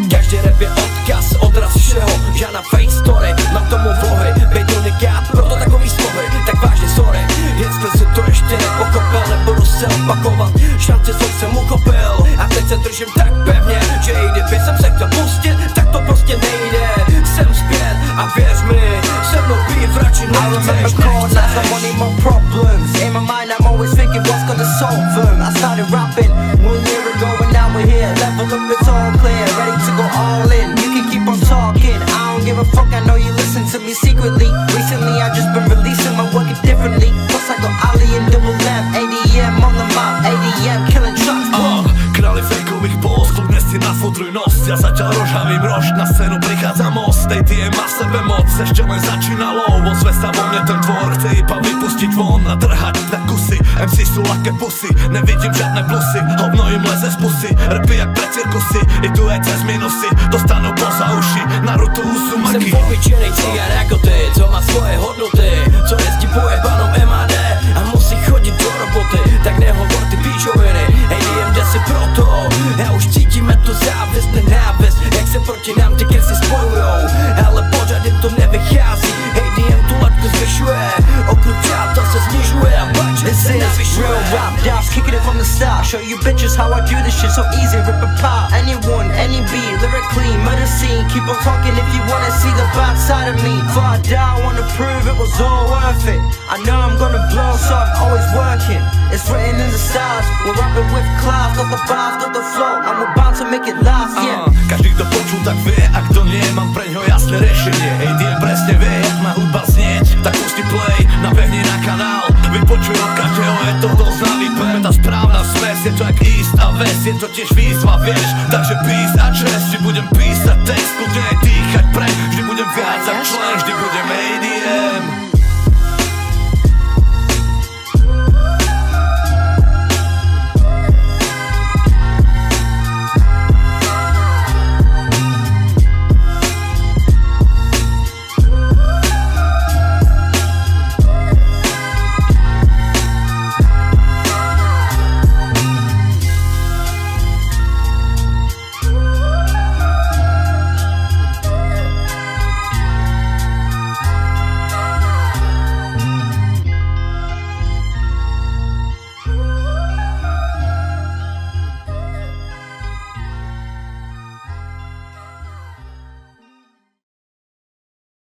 Každý rap je odkaz, odraz všeho. Já na face story, mám tomu vlohy. Bejt unikát, proto takový slohy. Tak vážně sorry, jestli si to ještě nepochopil, nebudu se opakovat. Šance jsem uchopil a teď se držím tak pevně, že i kdyby jsem se chtěl pustit, tak to prostě nejde. Jsem zpět a věř mi, se mnou být radši nechceš. In my mind I'm always thinking what's gonna solve them. I started rapping 1 year ago and now we're here. Level up, it's all clear, ready to go all in. You can keep on talking, I don't give a fuck, I know you listen to me secretly. Recently I just been releasing my work differently. Plus I got Ali and Double M, ADM on the map, ADM killing tracks. Králi fejkových post, kľudne si nafotruj nos. Ja zatiaľ rožhavým rož, na scénu prichádza most. ATM má v sebe moc, ešte len začínalo. Vo svesta vo mne ten tvor chce iba vypustiť von a trhať na kusy. MC sú laké pusy, nevidím žiadne plusy. Hovno im leze z pusy, repy jak pre cirkusy. Idú aj cez minusy, dostanú poza uši. Naruto Uzumaki. Jsem obyčejnej cigár jako ty, co má svoje hodnoty, co jezdí pojebanou MAD a musí chodit do roboty. Tak nehovor ty píčoviny, ADM jde si proto. Já už cítíme tu závist, nenávist, jak se proti nám ty kresy spojujou. Ale pořád jim to nevychází, ADM tu latku zvyšuje, okruh přátel se snižuje a budget se navyšuje. Real rap, Dap's kicking it from the start. Show you bitches how I do this shit so easy, rip apart anyone, any beat, lyrically, murder scene. Keep on talking if you wanna see the bad side of me. Before I die, I wanna prove it was all worth it. I know I'm gonna blow, so I'm always working. It's written in the stars, we're rapping with class. Got the bars, got the flow, and we're bound to make it last, yeah. Každý, kto počul, tak vie, a kto nie, mám pre ňo jasné riešenie. ADM presne vie, jak má hudba znieť. Tak pusti play, nabehni na kanál. Vypočuj od každého, je to dosť na výber. Tá správna smes, je to jak east a west. Je to tiež výzva, vieš. Takže peace a čest, ti budem písať text, kľudne aj ty